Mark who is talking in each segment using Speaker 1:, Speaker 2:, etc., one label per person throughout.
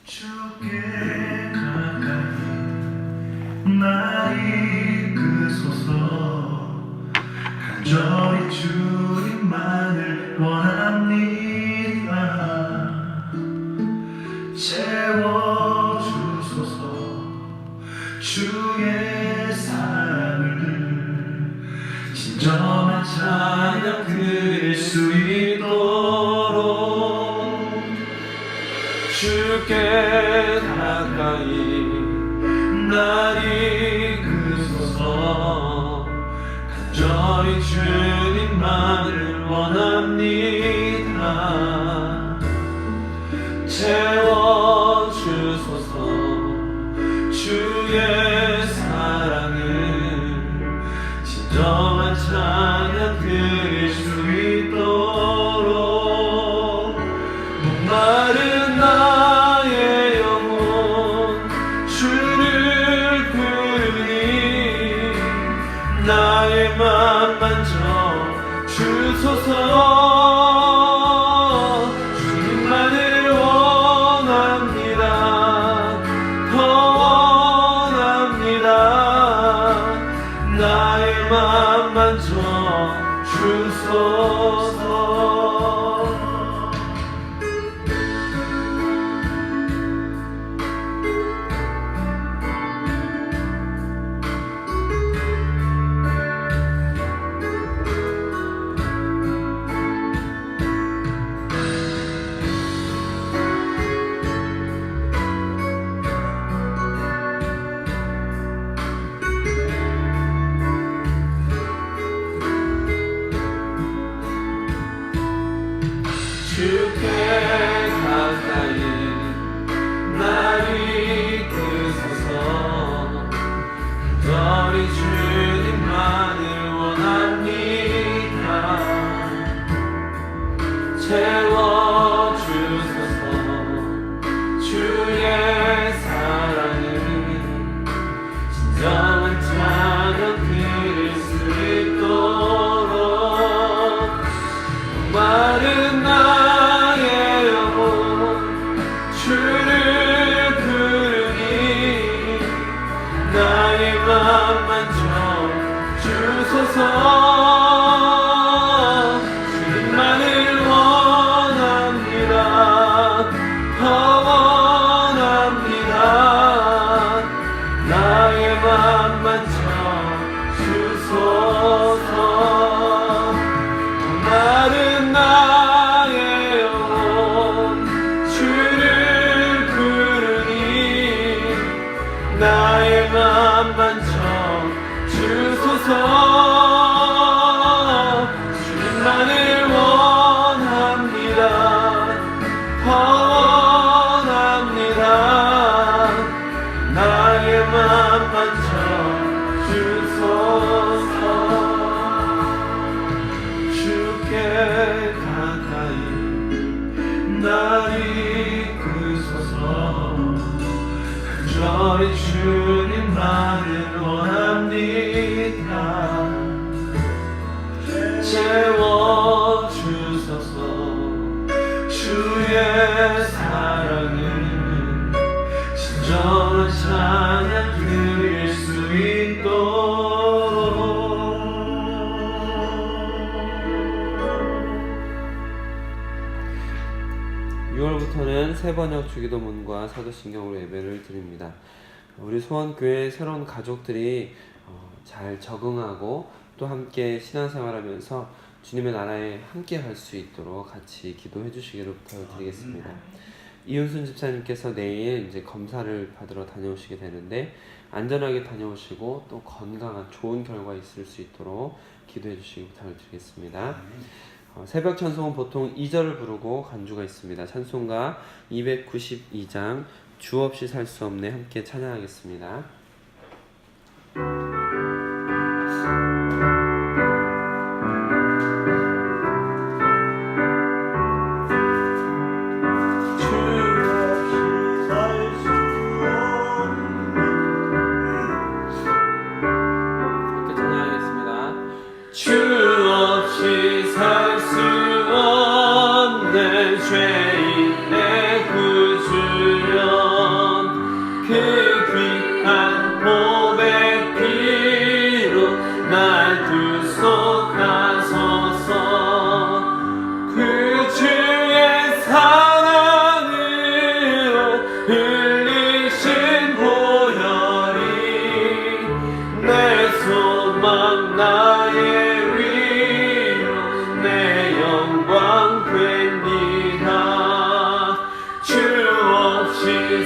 Speaker 1: 주께 가까이 날 이끄소서. 간절히 주님만을 원합니다. 채워주소서. 주의 사랑을 진정한 찬양 드릴 수 있도록 주께 가까이 날 이끄소서. 간절히 주님만을 원합니다. 채워주소서. 주의 사랑을 진정한 찬양 드릴 수 있도록 목마른 나의 영혼 주를 부르니 나의 맘 만져 주소서. 주님만을 원합니다. 더 원합니다. 나의 맘 만져 주소서. 주께 가까이 날 이끄소서. 간절히 주님만을 원합니다. 채워주소서. 주의 사랑을 진정한 찬양 드릴 수 있도록 마른 나의 영혼 주를 부르니 나의 맘 만져 주소서. 주님만을 원합니다. 더 원합니다. 나의 맘 만져 주소서. 마른 나의 영혼 주를 부르니 나의 맘 만져 주소서. 주님만을 원합니다. 더 원합니다. 나의 맘 만져 주소서. 주께 가까이 날 이끄소서. 간절히 주님만을 원합니다. 채워주소서. 주의 사랑을 진정한 찬양 드릴 수 있도록 6월부터는 새번역 주기도문과 사도신경으로 예배를 드립니다. 우리 소원교회 새로운 가족들이 잘 적응하고 또 함께 신앙생활하면서 주님의 나라에 함께 갈 수 있도록 같이 기도해 주시기를 부탁드리겠습니다. 이윤순 집사님께서 내일 이제 검사를 받으러 다녀오시게 되는데 안전하게 다녀오시고 또 건강한 좋은 결과 있을 수 있도록 기도해 주시기 부탁을 드리겠습니다. 새벽 찬송은 보통 2절을 부르고 간주가 있습니다. 찬송가 292장 주 없이 살 수 없네 함께 찬양하겠습니다. 죄인 내 구주여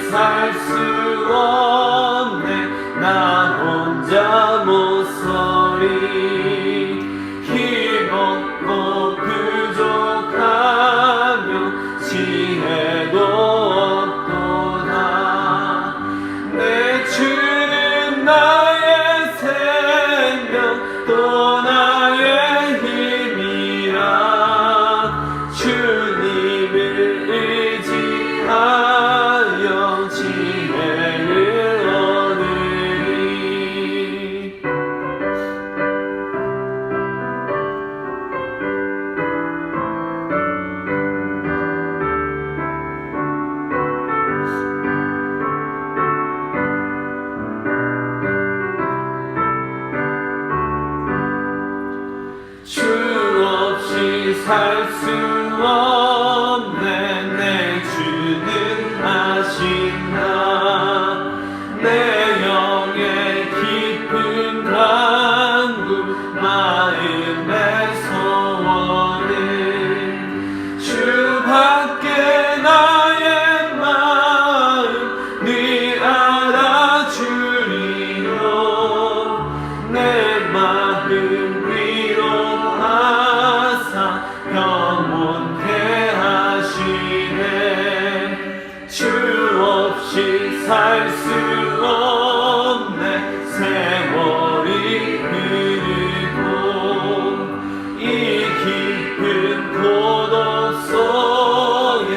Speaker 1: 살 수 없네 나 혼자 못 서리 힘없고 부족하며 지혜도 없도다 내 주는 나의 생명 또 나의 힘이라 주님을 의지하여 지혜를 얻으리 주 없이 살 수 없네 내 주는 하신다 내 영의 깊은 간구 마음의 소원은 주밖에 나의 마음 네 알아주리로 내 마음 위로하사 영원케 하시네 주 없이 살 수 없네 세월이 흐르고 이 깊은 고독 속에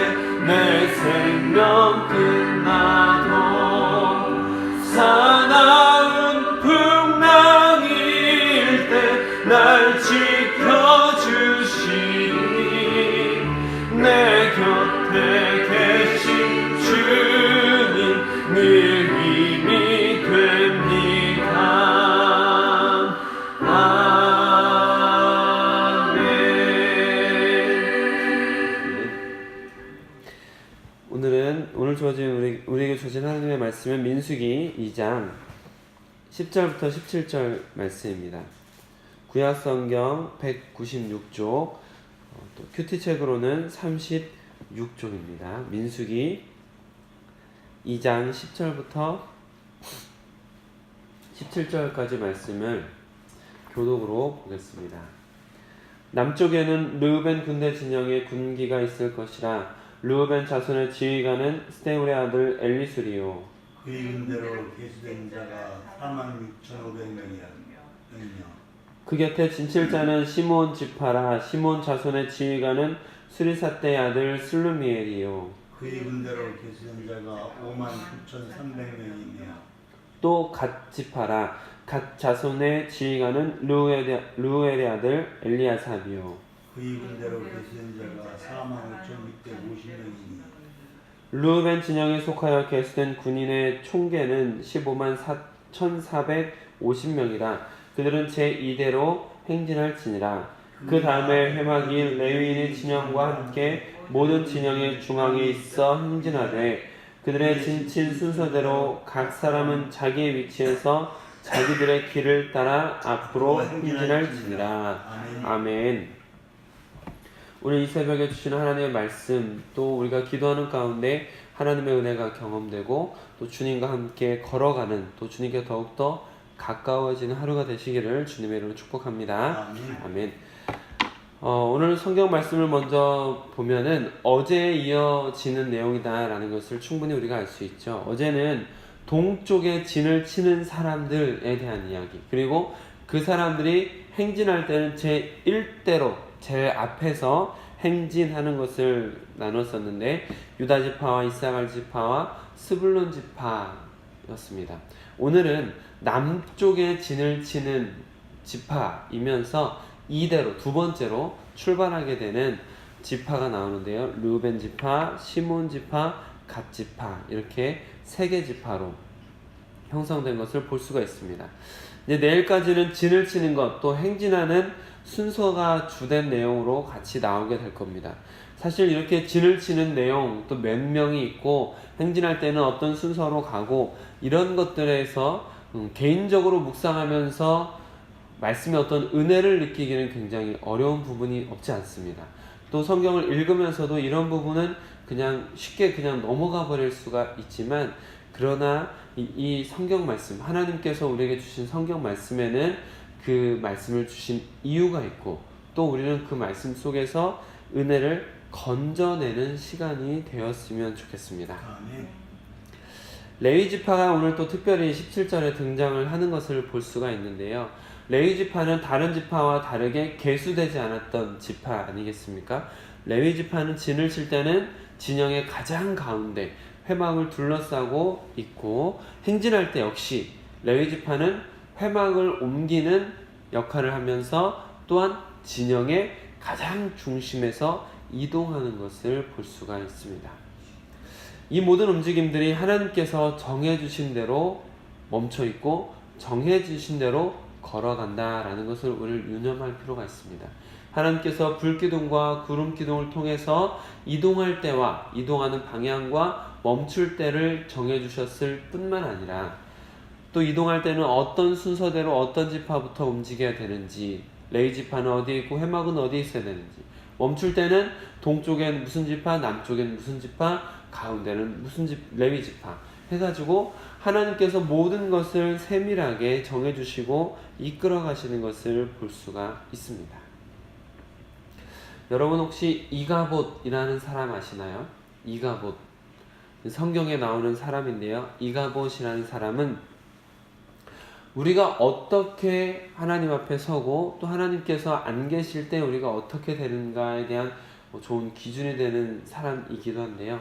Speaker 1: 내 생명 끝나도 사나운 풍랑일 때 날 지켜주시니 내 곁에 계신 주님 늘 힘이 됩니다. 아멘. 오늘 주어진 우리에게 주어진 하나님의 말씀은 민수기 2장 10절부터 17절 말씀입니다. 구약성경 196쪽, 또 큐티책으로는 36쪽입니다. 민수기 2장 10절부터 17절까지 말씀을 교독으로 보겠습니다. 남쪽에는 르우벤 군대 진영의 군기가 있을 것이라. 르우벤 자손의 지휘관은 스데울의 아들 엘리술이요.
Speaker 2: 그의 군대로 계수된 자가 46,500명이며
Speaker 1: 그 곁에 진칠자는 시므온 지파라. 시므온 자손의 지휘관은 수리사떼의 아들 슬루미엘이요.
Speaker 2: 그의 군대로 계수된 자가 59,300명이며
Speaker 1: 또 갓 지파라. 갓 자손의 지휘관은 르우엘의 아들 엘리아삽이요.
Speaker 2: 그의 군대로 계수된 자가 45,650명이니
Speaker 1: 르우벤 진영에 속하여 계수된 군인의 총계는 151,450명이라. 그들은 제2대로 행진할지니라. 그 다음에 회막이 레위인의 진영과 함께 모든 진영의 중앙에 있어 행진하되 그들의 진칠 순서대로 각 사람은 자기의 위치에서 자기들의 길을 따라 앞으로 행진할지니라. 아멘. 오늘 이 새벽에 주시는 하나님의 말씀, 또 우리가 기도하는 가운데 하나님의 은혜가 경험되고 또 주님과 함께 걸어가는, 또 주님께 더욱더 가까워지는 하루가 되시기를 주님의 이름으로 축복합니다. 아멘. 오늘 성경 말씀을 먼저 보면은 어제에 이어지는 내용이다라는 것을 충분히 우리가 알 수 있죠. 어제는 동쪽에 진을 치는 사람들에 대한 이야기, 그리고 그 사람들이 행진할 때는 제1대로 제일 앞에서 행진하는 것을 나눴었는데 유다지파와 이사갈 지파와 스불론 지파였습니다. 오늘은 남쪽에 진을 치는 지파이면서 이대로 두 번째로 출발하게 되는 지파가 나오는데요. 르우벤 지파, 시므온 지파, 갓 지파, 이렇게 세 개 지파로 형성된 것을 볼 수가 있습니다. 이제 내일까지는 진을 치는 것, 또 행진하는 순서가 주된 내용으로 같이 나오게 될 겁니다. 사실 이렇게 진을 치는 내용, 또 몇 명이 있고 행진할 때는 어떤 순서로 가고 이런 것들에서 개인적으로 묵상하면서 말씀의 어떤 은혜를 느끼기는 굉장히 어려운 부분이 없지 않습니다. 또 성경을 읽으면서도 이런 부분은 그냥 쉽게 그냥 넘어가 버릴 수가 있지만, 그러나 이 성경 말씀, 하나님께서 우리에게 주신 성경 말씀에는 그 말씀을 주신 이유가 있고, 또 우리는 그 말씀 속에서 은혜를 건져내는 시간이 되었으면 좋겠습니다.
Speaker 2: 아멘.
Speaker 1: 레위 지파가 오늘 또 특별히 17절에 등장을 하는 것을 볼 수가 있는데요. 레위 지파는 다른 지파와 다르게 계수되지 않았던 지파 아니겠습니까? 레위 지파는 진을 칠 때는 진영의 가장 가운데 회막을 둘러싸고 있고, 행진할 때 역시 레위 지파는 회막을 옮기는 역할을 하면서 또한 진영의 가장 중심에서 이동하는 것을 볼 수가 있습니다. 이 모든 움직임들이 하나님께서 정해주신 대로 멈춰있고 정해주신 대로 걸어간다라는 것을 우리를 유념할 필요가 있습니다. 하나님께서 불기둥과 구름기둥을 통해서 이동할 때와 이동하는 방향과 멈출 때를 정해주셨을 뿐만 아니라, 또 이동할 때는 어떤 순서대로 어떤 지파부터 움직여야 되는지, 레위 지파는 어디에 있고 회막은 어디에 있어야 되는지, 멈출 때는 동쪽엔 무슨 지파, 남쪽엔 무슨 지파, 가운데는 무슨 레위 지파 해가지고 하나님께서 모든 것을 세밀하게 정해주시고 이끌어 가시는 것을 볼 수가 있습니다. 여러분 혹시 이가봇이라는 사람 아시나요? 이가봇, 성경에 나오는 사람인데요. 이가봇이라는 사람은 우리가 어떻게 하나님 앞에 서고 또 하나님께서 안 계실 때 우리가 어떻게 되는가에 대한 좋은 기준이 되는 사람이기도 한데요.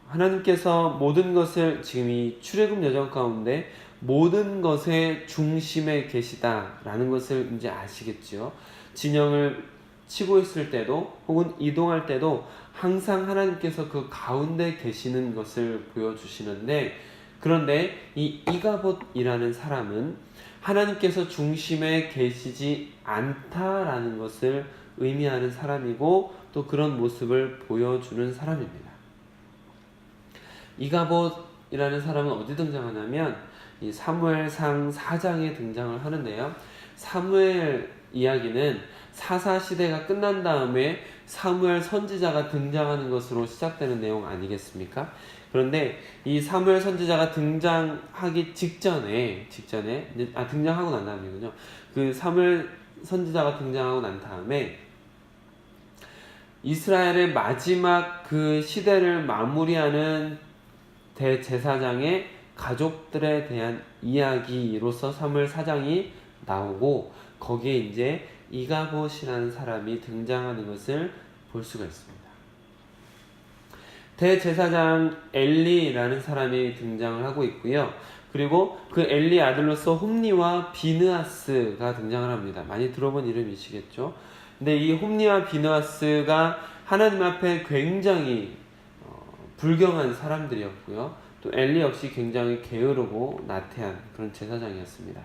Speaker 1: 하나님께서 모든 것을, 지금 이 출애굽 여정 가운데 모든 것의 중심에 계시다라는 것을 이제 아시겠죠. 진영을 치고 있을 때도 혹은 이동할 때도 항상 하나님께서 그 가운데 계시는 것을 보여주시는데, 그런데 이 이가봇이라는 사람은 하나님께서 중심에 계시지 않다라는 것을 의미하는 사람이고 또 그런 모습을 보여주는 사람입니다. 이가봇이라는 사람은 어디 등장하냐면 이 사무엘상 4장에 등장을 하는데요. 사무엘 이야기는 사사시대가 끝난 다음에 사무엘 선지자가 등장하는 것으로 시작되는 내용 아니겠습니까? 그런데 이 사무엘 선지자가 등장하기 직전에 등장하고 난 다음이군요. 그 사무엘 선지자가 등장하고 난 다음에 이스라엘의 마지막 그 시대를 마무리하는 대제사장의 가족들에 대한 이야기로서 사무엘 4장이 나오고, 거기에 이제 이가봇이라는 사람이 등장하는 것을 볼 수가 있습니다. 대제사장 엘리라는 사람이 등장을 하고 있고요. 그리고 그 엘리 아들로서 홈니와 비느하스가 등장을 합니다. 많이 들어본 이름이시겠죠? 근데 이 홈니와 비느하스가 하나님 앞에 굉장히 불경한 사람들이었고요. 또 엘리 역시 굉장히 게으르고 나태한 그런 제사장이었습니다.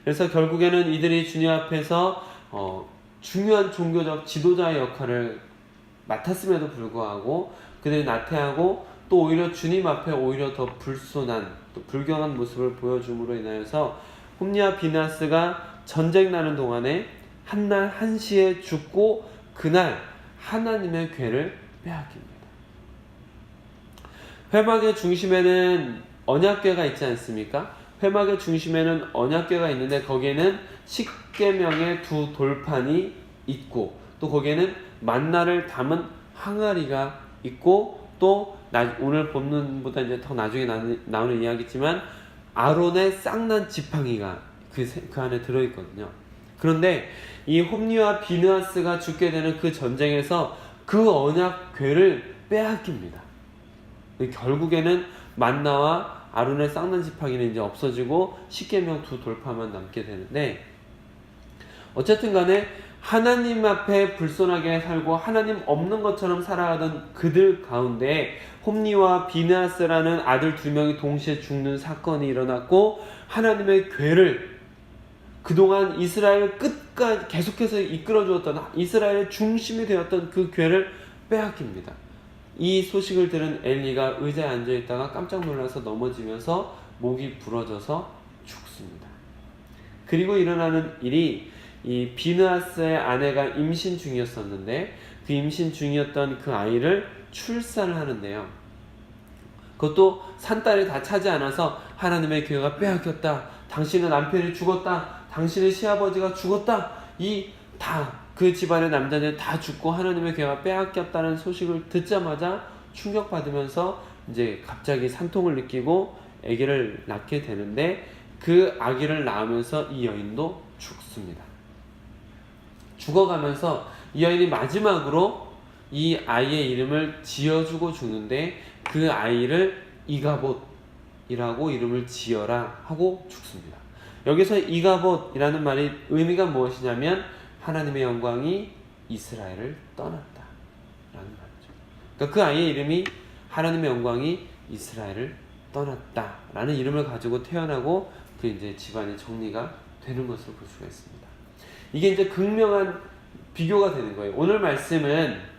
Speaker 1: 그래서 결국에는 이들이 주님 앞에서 중요한 종교적 지도자의 역할을 맡았음에도 불구하고 그들이 나태하고 또 오히려 주님 앞에 오히려 더 불순한 또 불경한 모습을 보여줌으로 인하여서 홈니와 비느하스가 전쟁 나는 동안에 한날 한시에 죽고 그날 하나님의 궤를 빼앗깁니다. 회막의 중심에는 언약궤가 있지 않습니까? 회막의 중심에는 언약궤가 있는데 거기에는 십계명의 두 돌판이 있고 또 거기에는 만나를 담은 항아리가 있고 또 오늘 본문보다 이제 더 나중에 나오는 이야기지만 아론의 쌍난 지팡이가 그 안에 들어있거든요. 그런데 이 홈니와 비느하스가 죽게 되는 그 전쟁에서 그 언약궤를 빼앗깁니다. 결국에는 만나와 아론의 쌍난 지팡이는 이제 없어지고 십계명 두 돌파만 남게 되는데, 어쨌든 간에 하나님 앞에 불손하게 살고 하나님 없는 것처럼 살아가던 그들 가운데 홈니와 비느하스라는 아들 두 명이 동시에 죽는 사건이 일어났고 하나님의 궤를 그동안 이스라엘 끝까지 계속해서 이끌어주었던 이스라엘의 중심이 되었던 그 궤를 빼앗깁니다. 이 소식을 들은 엘리가 의자에 앉아있다가 깜짝 놀라서 넘어지면서 목이 부러져서 죽습니다. 그리고 일어나는 일이 이 비느하스의 아내가 임신 중이었었는데 그 임신 중이었던 그 아이를 출산을 하는데요. 그것도 산딸이 다 차지 않아서 하나님의 교회가 빼앗겼다. 당신의 남편이 죽었다. 당신의 시아버지가 죽었다. 그 집안의 남자들 다 죽고 하나님의 교회가 빼앗겼다는 소식을 듣자마자 충격받으면서 이제 갑자기 산통을 느끼고 아기를 낳게 되는데, 그 아기를 낳으면서 이 여인도 죽습니다. 죽어가면서 이 여인이 마지막으로 이 아이의 이름을 지어주고 죽는데, 그 아이를 이가봇이라고 이름을 지어라 하고 죽습니다. 여기서 이가봇이라는 말이 의미가 무엇이냐면 하나님의 영광이 이스라엘을 떠났다 라는 말이죠. 그러니까 그 아이의 이름이 하나님의 영광이 이스라엘을 떠났다 라는 이름을 가지고 태어나고 그 이제 집안의 정리가 되는 것을 볼 수가 있습니다. 이게 이제 극명한 비교가 되는 거예요. 오늘 말씀은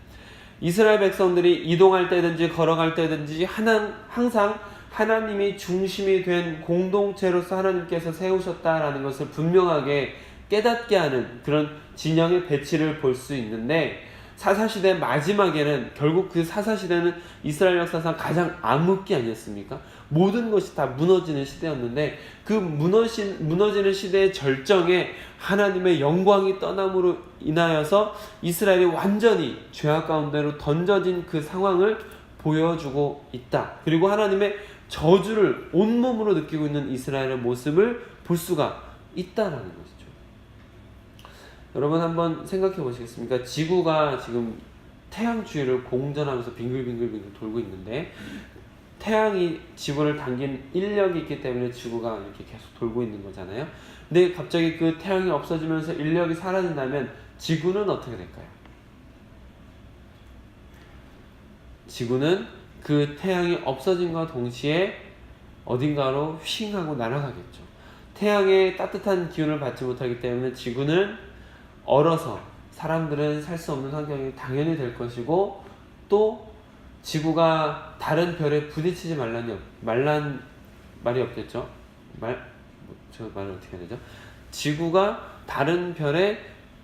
Speaker 1: 이스라엘 백성들이 이동할 때든지 걸어갈 때든지 항상 하나님이 중심이 된 공동체로서 하나님께서 세우셨다라는 것을 분명하게 깨닫게 하는 그런 진영의 배치를 볼 수 있는데, 사사시대 마지막에는 결국 그 사사시대는 이스라엘 역사상 가장 암흑기 아니었습니까? 모든 것이 다 무너지는 시대였는데, 그 무너지는 시대의 절정에 하나님의 영광이 떠남으로 인하여서 이스라엘이 완전히 죄악 가운데로 던져진 그 상황을 보여주고 있다. 그리고 하나님의 저주를 온몸으로 느끼고 있는 이스라엘의 모습을 볼 수가 있다라는 것이죠. 여러분 한번 생각해 보시겠습니까? 지구가 지금 태양 주위를 공전하면서 빙글빙글 돌고 있는데, 태양이 지구를 당긴 인력이 있기 때문에 지구가 이렇게 계속 돌고 있는 거잖아요. 근데 갑자기 그 태양이 없어지면서 인력이 사라진다면 지구는 어떻게 될까요? 지구는 그 태양이 없어진과 동시에 어딘가로 휙 하고 날아가겠죠. 태양의 따뜻한 기운을 받지 못하기 때문에 지구는 얼어서 사람들은 살 수 없는 환경이 당연히 될 것이고, 또 지구가 다른 별에 부딪히지 말란 말이 없겠죠. 저 말을 어떻게 해야 되죠? 지구가 다른 별에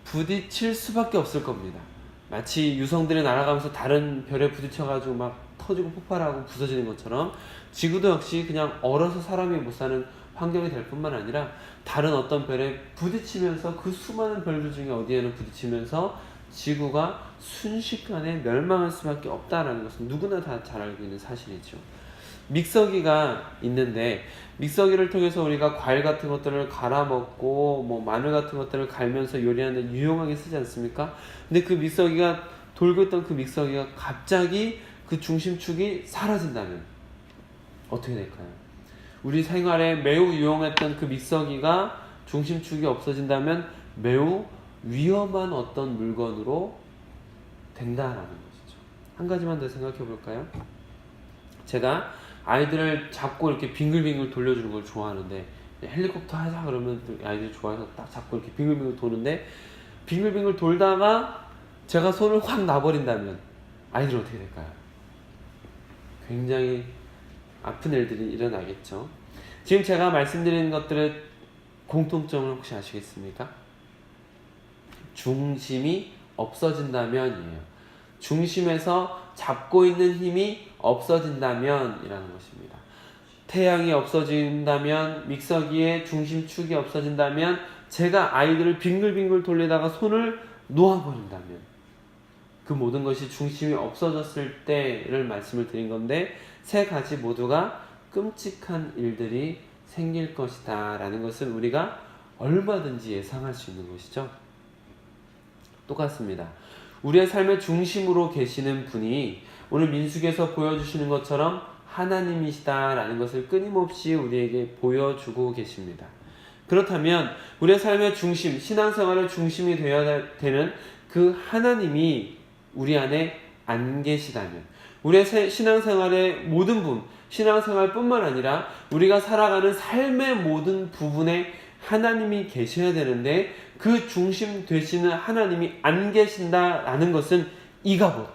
Speaker 1: 부딪힐 수밖에 없을 겁니다. 마치 유성들이 날아가면서 다른 별에 부딪혀가지고 막 터지고 폭발하고 부서지는 것처럼 지구도 역시 그냥 얼어서 사람이 못 사는 환경이 될 뿐만 아니라 다른 어떤 별에 부딪히면서, 그 수많은 별들 중에 어디에는 부딪히면서 지구가 순식간에 멸망할 수밖에 없다라는 것은 누구나 다 잘 알고 있는 사실이죠. 믹서기가 있는데, 믹서기를 통해서 우리가 과일 같은 것들을 갈아 먹고 마늘 같은 것들을 갈면서 요리하는 데 유용하게 쓰지 않습니까? 근데 그 믹서기가 돌고 있던 그 믹서기가 갑자기 그 중심축이 사라진다면 어떻게 될까요? 우리 생활에 매우 유용했던 그 믹서기가 중심축이 없어진다면 매우 위험한 어떤 물건으로 된다라는 것이죠. 한 가지만 더 생각해 볼까요? 제가 아이들을 잡고 이렇게 빙글빙글 돌려주는 걸 좋아하는데, 헬리콥터 하자 그러면 아이들이 좋아해서 딱 잡고 이렇게 빙글빙글 도는데, 빙글빙글 돌다가 제가 손을 확 놔버린다면 아이들은 어떻게 될까요? 굉장히 아픈 일들이 일어나겠죠. 지금 제가 말씀드리는 것들의 공통점을 혹시 아시겠습니까? 중심이 없어진다면이에요. 중심에서 잡고 있는 힘이 없어진다면 이라는 것입니다. 태양이 없어진다면, 믹서기의 중심축이 없어진다면, 제가 아이들을 빙글빙글 돌리다가 손을 놓아버린다면, 그 모든 것이 중심이 없어졌을 때를 말씀을 드린 건데, 세 가지 모두가 끔찍한 일들이 생길 것이다 라는 것을 우리가 얼마든지 예상할 수 있는 것이죠. 똑같습니다. 우리의 삶의 중심으로 계시는 분이 오늘 민수기에서 보여주시는 것처럼 하나님이시다라는 것을 끊임없이 우리에게 보여주고 계십니다. 그렇다면 우리의 삶의 중심, 신앙생활의 중심이 되어야 되는 그 하나님이 우리 안에 안 계시다면, 우리의 신앙생활의 모든 부분, 신앙생활뿐만 아니라 우리가 살아가는 삶의 모든 부분에 하나님이 계셔야 되는데, 그 중심 되시는 하나님이 안 계신다라는 것은 이가봇,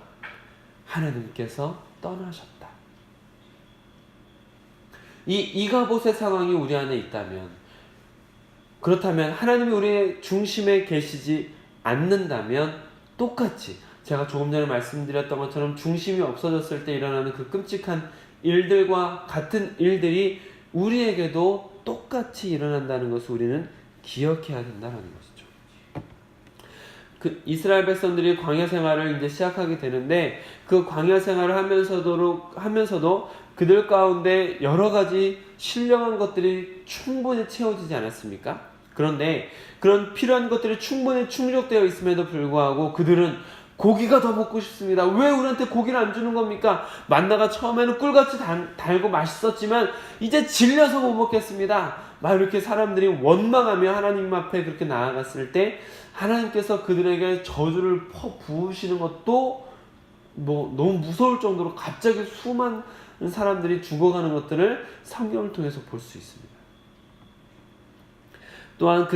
Speaker 1: 하나님께서 떠나셨다. 이 이가봇의 상황이 우리 안에 있다면, 그렇다면 하나님이 우리의 중심에 계시지 않는다면 똑같이 제가 조금 전에 말씀드렸던 것처럼 중심이 없어졌을 때 일어나는 그 끔찍한 일들과 같은 일들이 우리에게도 똑같이 일어난다는 것을 우리는 기억해야 된다는 것이죠. 그 이스라엘 백성들이 광야 생활을 이제 시작하게 되는데 그 광야 생활을 하면서도 그들 가운데 여러 가지 신령한 것들이 충분히 채워지지 않았습니까? 그런데 그런 필요한 것들이 충분히 충족되어 있음에도 불구하고 그들은 고기가 더 먹고 싶습니다. 왜 우리한테 고기를 안 주는 겁니까? 만나가 처음에는 꿀같이 달고 맛있었지만 이제 질려서 못 먹겠습니다. 막 이렇게 사람들이 원망하며 하나님 앞에 그렇게 나아갔을 때 하나님께서 그들에게 저주를 부으시는 것도 너무 무서울 정도로 갑자기 수많은 사람들이 죽어가는 것들을 성경을 통해서 볼 수 있습니다. 또한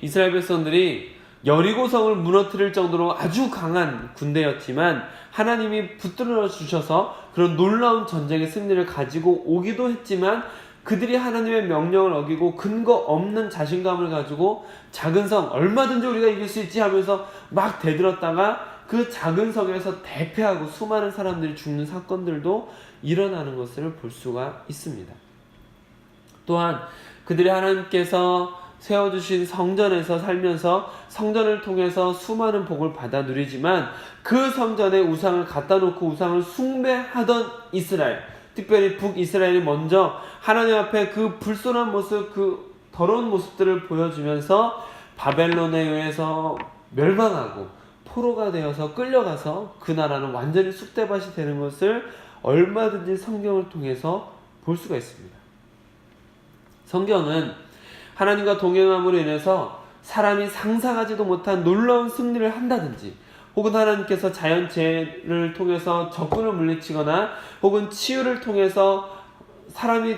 Speaker 1: 이스라엘 백성들이 여리고성을 무너뜨릴 정도로 아주 강한 군대였지만 하나님이 붙들어 주셔서 그런 놀라운 전쟁의 승리를 가지고 오기도 했지만 그들이 하나님의 명령을 어기고 근거 없는 자신감을 가지고 작은 성 얼마든지 우리가 이길 수 있지 하면서 막 대들었다가 그 작은 성에서 대패하고 수많은 사람들이 죽는 사건들도 일어나는 것을 볼 수가 있습니다. 또한 그들이 하나님께서 세워주신 성전에서 살면서 성전을 통해서 수많은 복을 받아 누리지만 그 성전에 우상을 갖다 놓고 우상을 숭배하던 이스라엘, 특별히 북이스라엘이 먼저 하나님 앞에 그 불순한 모습, 그 더러운 모습들을 보여주면서 바벨론에 의해서 멸망하고 포로가 되어서 끌려가서 그 나라는 완전히 쑥대밭이 되는 것을 얼마든지 성경을 통해서 볼 수가 있습니다. 성경은 하나님과 동행함으로 인해서 사람이 상상하지도 못한 놀라운 승리를 한다든지 혹은 하나님께서 자연재해를 통해서 적군을 물리치거나 혹은 치유를 통해서 사람이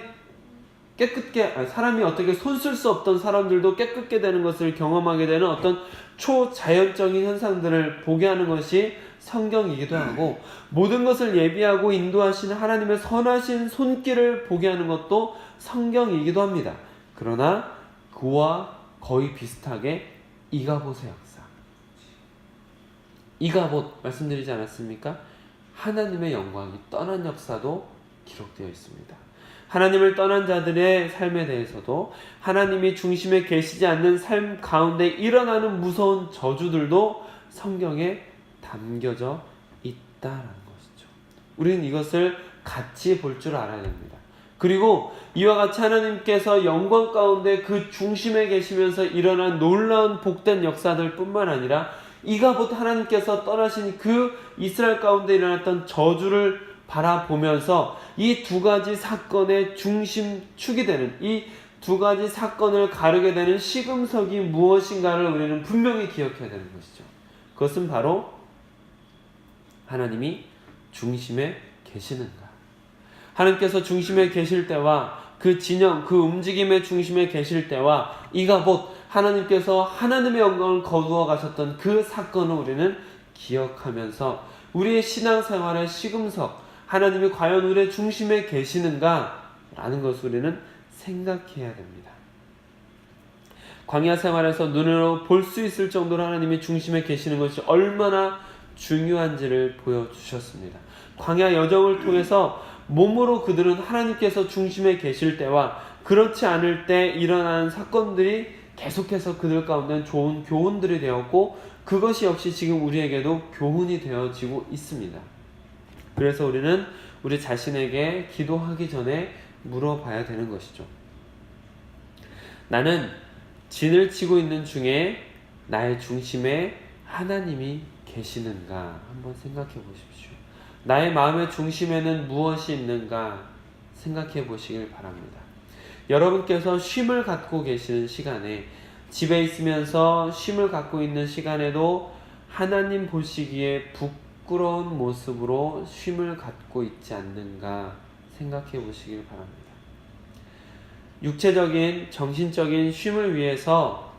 Speaker 1: 어떻게 손 쓸 수 없던 사람들도 깨끗게 되는 것을 경험하게 되는 어떤 초자연적인 현상들을 보게 하는 것이 성경이기도 하고 모든 것을 예비하고 인도하시는 하나님의 선하신 손길을 보게 하는 것도 성경이기도 합니다. 그러나 그와 거의 비슷하게 이가봇의 역사. 이가봇 말씀드리지 않았습니까? 하나님의 영광이 떠난 역사도 기록되어 있습니다. 하나님을 떠난 자들의 삶에 대해서도 하나님이 중심에 계시지 않는 삶 가운데 일어나는 무서운 저주들도 성경에 담겨져 있다는 것이죠. 우리는 이것을 같이 볼 줄 알아야 됩니다. 그리고 이와 같이 하나님께서 영광 가운데 그 중심에 계시면서 일어난 놀라운 복된 역사들 뿐만 아니라 이가봇 하나님께서 떠나신 그 이스라엘 가운데 일어났던 저주를 바라보면서 이 두 가지 사건의 중심축이 되는 이 두 가지 사건을 가르게 되는 시금석이 무엇인가를 우리는 분명히 기억해야 되는 것이죠. 그것은 바로 하나님이 중심에 계시는가. 하나님께서 중심에 계실 때와 그 진영, 그 움직임의 중심에 계실 때와 이가봇 하나님께서 하나님의 영광을 거두어 가셨던 그 사건을 우리는 기억하면서 우리의 신앙생활의 시금석, 하나님이 과연 우리의 중심에 계시는가 라는 것을 우리는 생각해야 됩니다. 광야 생활에서 눈으로 볼 수 있을 정도로 하나님이 중심에 계시는 것이 얼마나 중요한지를 보여주셨습니다. 광야 여정을 통해서 몸으로 그들은 하나님께서 중심에 계실 때와 그렇지 않을 때 일어나는 사건들이 계속해서 그들 가운데 좋은 교훈들이 되었고 그것이 역시 지금 우리에게도 교훈이 되어지고 있습니다. 그래서 우리는 우리 자신에게 기도하기 전에 물어봐야 되는 것이죠. 나는 진을 치고 있는 중에 나의 중심에 하나님이 계시는가 한번 생각해 보십시오. 나의 마음의 중심에는 무엇이 있는가 생각해 보시길 바랍니다. 여러분께서 쉼을 갖고 계시는 시간에 집에 있으면서 쉼을 갖고 있는 시간에도 하나님 보시기에 부끄러운 모습으로 쉼을 갖고 있지 않는가 생각해 보시길 바랍니다. 육체적인 정신적인 쉼을 위해서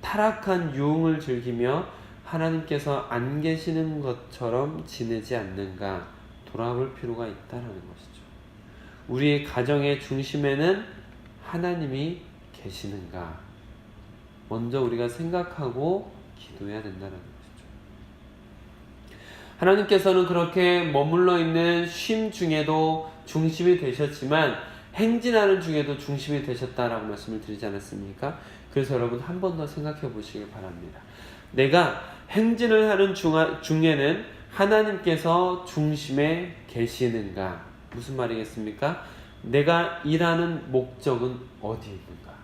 Speaker 1: 타락한 유흥을 즐기며 하나님께서 안 계시는 것처럼 지내지 않는가 돌아볼 필요가 있다는 것이죠. 우리의 가정의 중심에는 하나님이 계시는가 먼저 우리가 생각하고 기도해야 된다는 것이죠. 하나님께서는 그렇게 머물러 있는 쉼 중에도 중심이 되셨지만 행진하는 중에도 중심이 되셨다라고 말씀을 드리지 않았습니까? 그래서 여러분 한 번 더 생각해 보시길 바랍니다. 내가 행진을 하는 중에는 하나님께서 중심에 계시는가? 무슨 말이겠습니까? 내가 일하는 목적은 어디 있는가?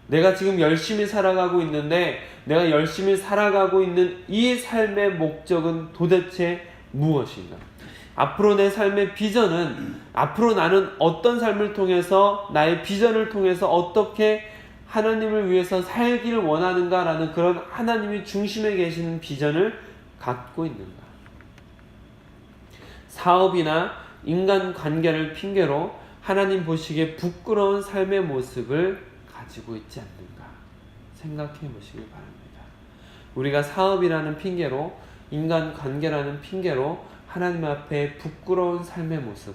Speaker 1: 내가 지금 열심히 살아가고 있는데 내가 열심히 살아가고 있는 이 삶의 목적은 도대체 무엇인가? 앞으로 내 삶의 비전은 앞으로 나는 어떤 삶을 통해서 나의 비전을 통해서 어떻게 하나님을 위해서 살기를 원하는가라는 그런 하나님이 중심에 계시는 비전을 갖고 있는가? 사업이나 인간관계를 핑계로 하나님 보시기에 부끄러운 삶의 모습을 가지고 있지 않는가 생각해 보시길 바랍니다. 우리가 사업이라는 핑계로 인간관계라는 핑계로 하나님 앞에 부끄러운 삶의 모습,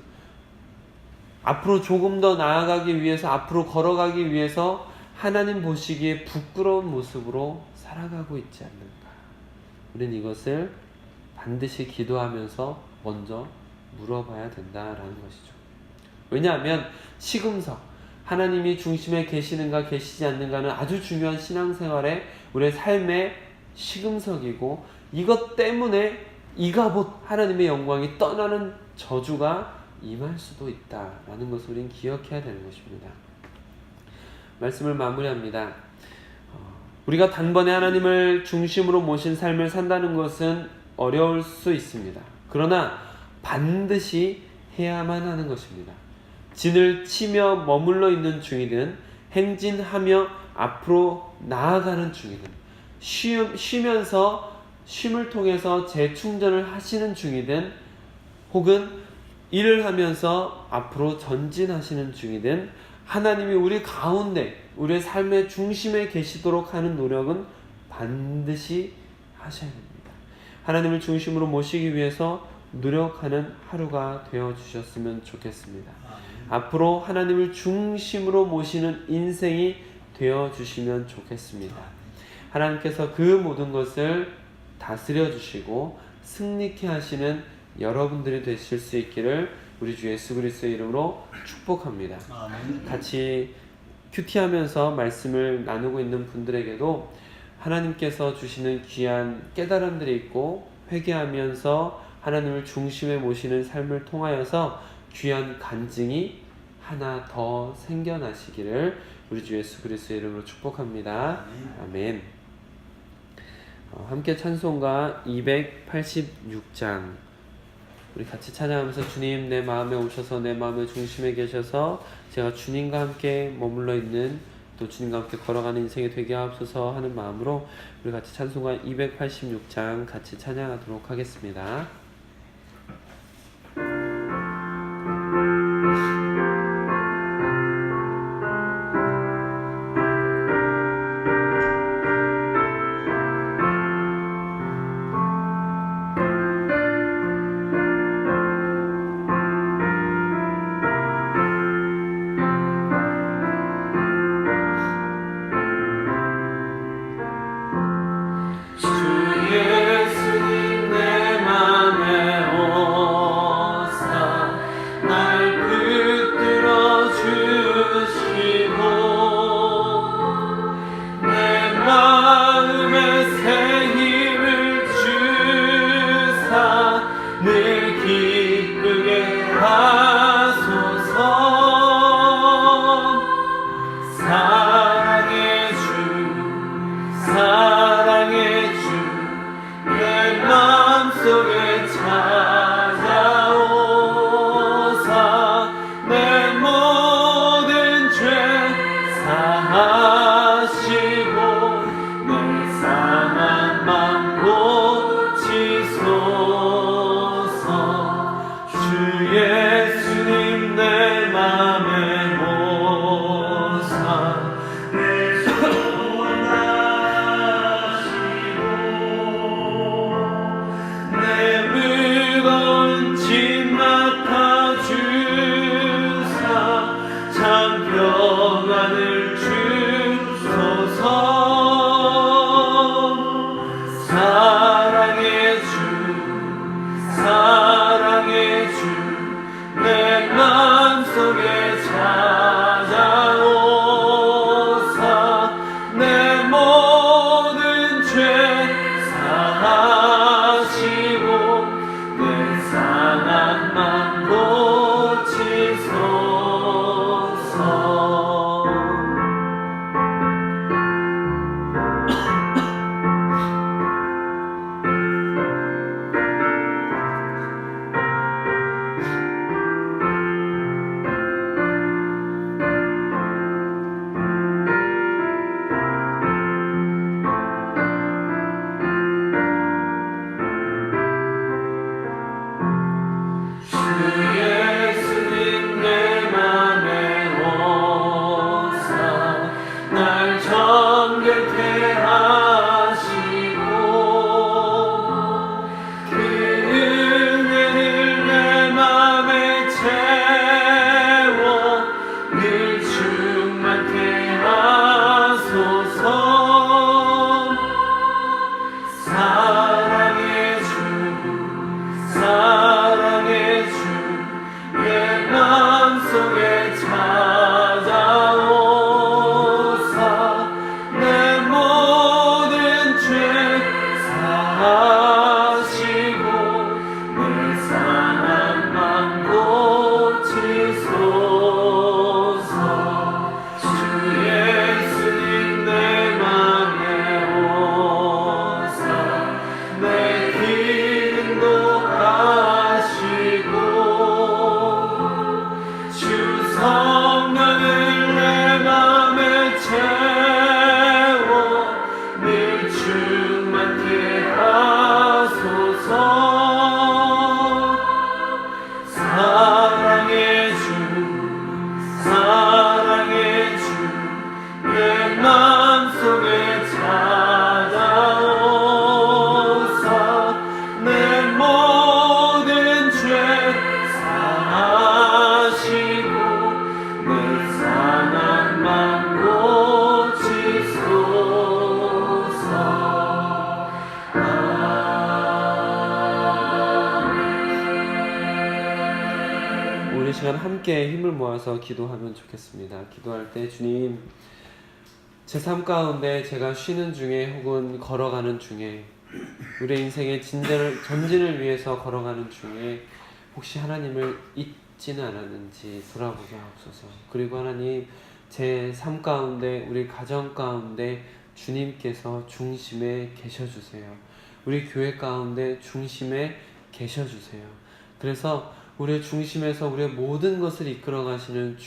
Speaker 1: 앞으로 조금 더 나아가기 위해서 앞으로 걸어가기 위해서 하나님 보시기에 부끄러운 모습으로 살아가고 있지 않는가. 우리는 이것을 반드시 기도하면서 먼저 물어봐야 된다라는 것이죠. 왜냐하면 시금석, 하나님이 중심에 계시는가 계시지 않는가는 아주 중요한 신앙생활의 우리의 삶의 시금석이고 이것 때문에 이가봇 하나님의 영광이 떠나는 저주가 임할 수도 있다라는 것을 우리는 기억해야 되는 것입니다. 말씀을 마무리합니다. 우리가 단번에 하나님을 중심으로 모신 삶을 산다는 것은 어려울 수 있습니다. 그러나 반드시 해야만 하는 것입니다. 진을 치며 머물러 있는 중이든 행진하며 앞으로 나아가는 중이든 쉬면서 쉼을 통해서 재충전을 하시는 중이든 혹은 일을 하면서 앞으로 전진하시는 중이든 하나님이 우리 가운데 우리의 삶의 중심에 계시도록 하는 노력은 반드시 하셔야 됩니다. 하나님을 중심으로 모시기 위해서 노력하는 하루가 되어주셨으면 좋겠습니다. 앞으로 하나님을 중심으로 모시는 인생이 되어주시면 좋겠습니다. 하나님께서 그 모든 것을 다스려 주시고 승리케 하시는 여러분들이 되실 수 있기를 우리 주 예수 그리스도의 이름으로 축복합니다. 같이 큐티하면서 말씀을 나누고 있는 분들에게도 하나님께서 주시는 귀한 깨달음들이 있고 회개하면서 하나님을 중심에 모시는 삶을 통하여서 귀한 간증이 하나 더 생겨나시기를 우리 주 예수 그리스도의 이름으로 축복합니다. 아멘. 함께 찬송가 286장 우리 같이 찬양하면서 주님 내 마음에 오셔서 내 마음의 중심에 계셔서 제가 주님과 함께 머물러 있는 또 주님과 함께 걸어가는 인생이 되게 하옵소서 하는 마음으로 우리 같이 찬송가 286장 같이 찬양하도록 하겠습니다. 주 예수님 내 맘에 맘속에 찾아오사 내 모든 죄 사하시고 내 상한 맘 고치소서. 주 예수님 내 맘에 오사 내 길 인도하시고 주 성령을 내 맘에 채워 늘 충만케 하소서. 사랑의 주 사랑의 주 내 맘속에 찾아오사 내 모든 죄 사하시고 내 상한 맘 고치소서. 우리 시간 함께 힘을 모아서 기도하면 좋겠습니다. 기도할 때 주님, 제 삶 가운데 제가 쉬는 중에 혹은 걸어가는 중에 우리 인생의 전진을 위해서 걸어가는 중에 혹시 하나님을 잊지는 않았는지 돌아보게 하옵소서. 그리고 하나님, 제 삶 가운데 우리 가정 가운데 주님께서 중심에 계셔주세요. 우리 교회 가운데 중심에 계셔주세요. 그래서 우리의 중심에서 우리의 모든 것을 이끌어 가시는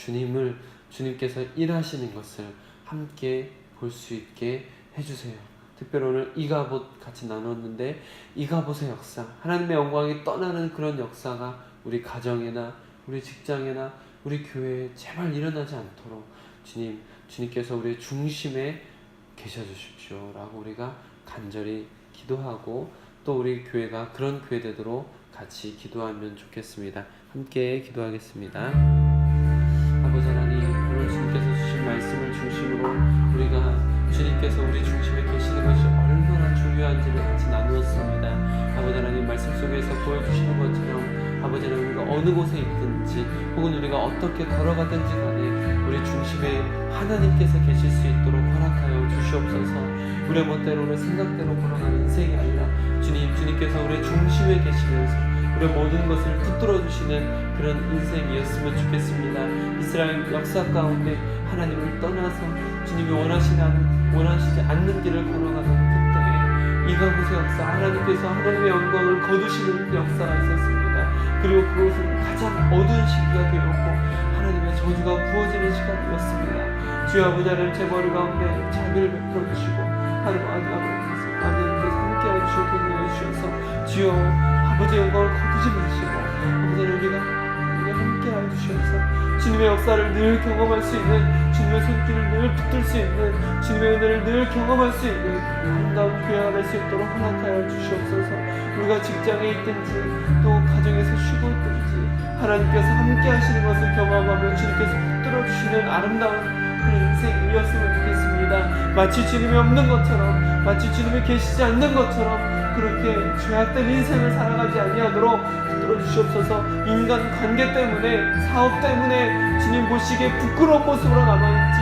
Speaker 1: 주님께서 일하시는 것을 함께 볼 수 있게 해주세요. 특별히 오늘 이가봇 같이 나눴는데 이가봇의 역사, 하나님의 영광이 떠나는 그런 역사가 우리 가정이나 우리 직장이나 우리 교회에 제발 일어나지 않도록 주님께서 우리의 중심에 계셔 주십시오 라고 우리가 간절히 기도하고 또 우리 교회가 그런 교회 되도록 같이 기도하면 좋겠습니다. 함께 기도하겠습니다. 아버지 하나님, 오늘 주님께서 주신 말씀을 중심으로 우리가 주님께서 우리 중심에 계시는 것이 얼마나 중요한지를 같이 나누었습니다. 아버지 하나님, 말씀 속에서 보여주시는 것처럼 아버지 하나님, 우리가 어느 곳에 있든지 혹은 우리가 어떻게 걸어가든지 간에 우리 중심에 하나님께서 계실 수 있도록 허락하여 주시옵소서. 우리의 멋대로는 생각대로 걸어가는 인생이 아니라 주님께서 우리의 중심에 계시면서 우리의 모든 것을 붙들어 주시는 그런 인생이었으면 좋겠습니다. 이스라엘 역사 가운데 하나님을 떠나서 주님이 원하시지 않는 길을 걸어가는 그때에 이가봇의 역사, 하나님께서 하나님의 영광을 거두시는 역사가 있었습니다. 그리고 그것은 가장 어두운 시기가 되었고 하나님의 저주가 부어지는 시간이었습니다. 주여 아버지 하나님, 제 머리 가운데 자비를 베풀어 주시고 하나님께서 함께하여 주시고 도움해 주셔서 주여 아버지의 영광을 거두지 마시고 아버지 우리가 함께하여 주셔서 주님의 역사를 늘 경험할 수 있는, 주님의 손길을 늘 붙들 수 있는, 주님의 은혜를 늘 경험할 수 있는 아름다운 교회가 될 수 있도록 허락하여 주시옵소서. 우리가 직장에 있든지 또 가정에서 쉬고 있든지 하나님께서 함께 하시는 것을 경험하며 주님께서 붙들어 주시는 아름다운 그런 인생이었으면 좋겠습니다. 마치 주님이 없는 것처럼, 마치 주님이 계시지 않는 것처럼 그렇게 죄악된 인생을 살아가지 아니하도록 붙들어 주시옵소서. 인간 관계 때문에, 사업 때문에 주님 보시기에 부끄러운 모습으로 남아있지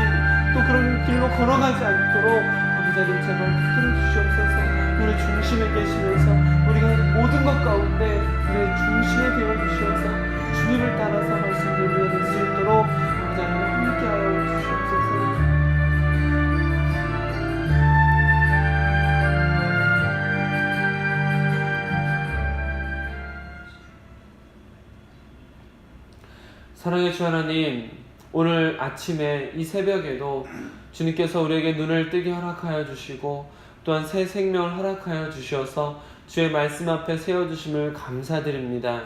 Speaker 1: 또 그런 길로 걸어가지 않도록 아버지 하나님 제발 붙들어 주시옵소서. 우리 중심에 계시면서 우리가 하는 모든 것 가운데 우리의 중심에 되어 주셔서 주님을 따라서 말씀을 이어낼 수 있도록 아버지 하나님 함께하여 주시옵소서. 사랑의 주 하나님, 오늘 아침에 이 새벽에도 주님께서 우리에게 눈을 뜨게 허락하여 주시고 또한 새 생명을 허락하여 주셔서 주의 말씀 앞에 세워주심을 감사드립니다.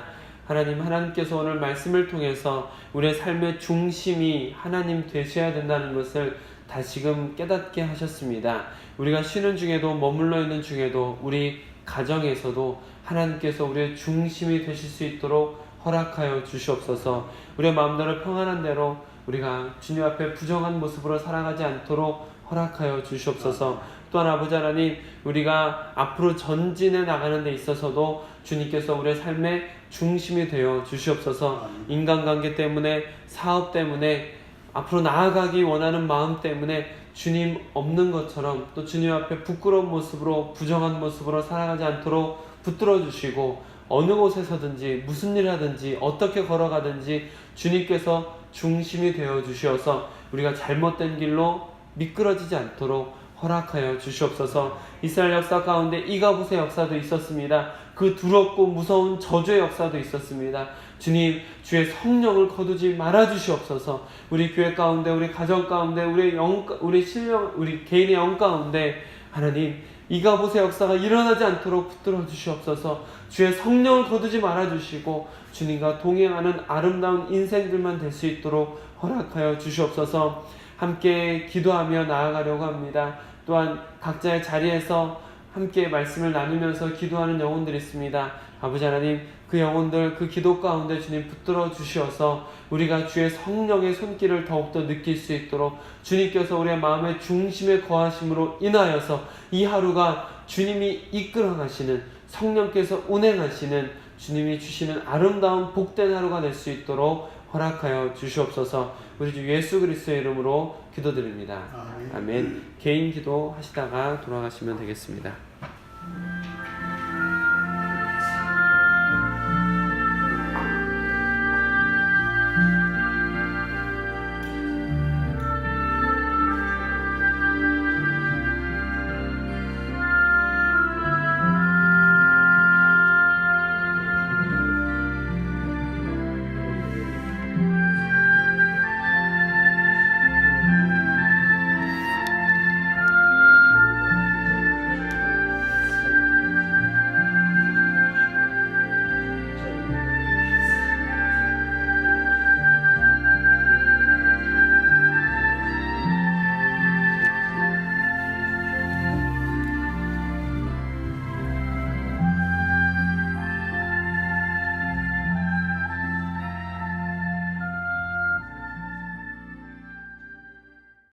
Speaker 1: 하나님께서 오늘 말씀을 통해서 우리의 삶의 중심이 하나님 되셔야 된다는 것을 다시금 깨닫게 하셨습니다. 우리가 쉬는 중에도 머물러 있는 중에도 우리 가정에서도 하나님께서 우리의 중심이 되실 수 있도록 허락하여 주시옵소서. 우리의 마음대로 평안한 대로 우리가 주님 앞에 부정한 모습으로 살아가지 않도록 허락하여 주시옵소서. 또한 아버지 하나님, 우리가 앞으로 전진해 나가는 데 있어서도 주님께서 우리의 삶의 중심이 되어 주시옵소서. 인간관계 때문에, 사업 때문에, 앞으로 나아가기 원하는 마음 때문에 주님 없는 것처럼 또 주님 앞에 부끄러운 모습으로, 부정한 모습으로 살아가지 않도록 붙들어 주시고, 어느 곳에서든지 무슨 일 하든지 어떻게 걸어가든지 주님께서 중심이 되어 주시어서 우리가 잘못된 길로 미끄러지지 않도록 허락하여 주시옵소서. 이스라엘 역사 가운데 이가봇의 역사도 있었습니다. 그 두렵고 무서운 저주의 역사도 있었습니다. 주님, 주의 성령을 거두지 말아 주시옵소서. 우리 교회 가운데, 우리 가정 가운데, 우리 개인의 영 가운데 하나님, 이가봇의 역사가 일어나지 않도록 붙들어 주시옵소서. 주의 성령을 거두지 말아 주시고 주님과 동행하는 아름다운 인생들만 될 수 있도록 허락하여 주시옵소서. 함께 기도하며 나아가려고 합니다. 또한 각자의 자리에서 함께 말씀을 나누면서 기도하는 영혼들이 있습니다. 아버지 하나님, 그 영혼들, 그 기도 가운데 주님 붙들어 주시어서 우리가 주의 성령의 손길을 더욱더 느낄 수 있도록 주님께서 우리의 마음의 중심에 거하심으로 인하여서 이 하루가 주님이 이끌어 가시는, 성령께서 운행하시는, 주님이 주시는 아름다운 복된 하루가 될 수 있도록 허락하여 주시옵소서. 우리 주 예수 그리스도의 이름으로 기도드립니다. 아멘. 개인 기도 하시다가 돌아가시면 되겠습니다.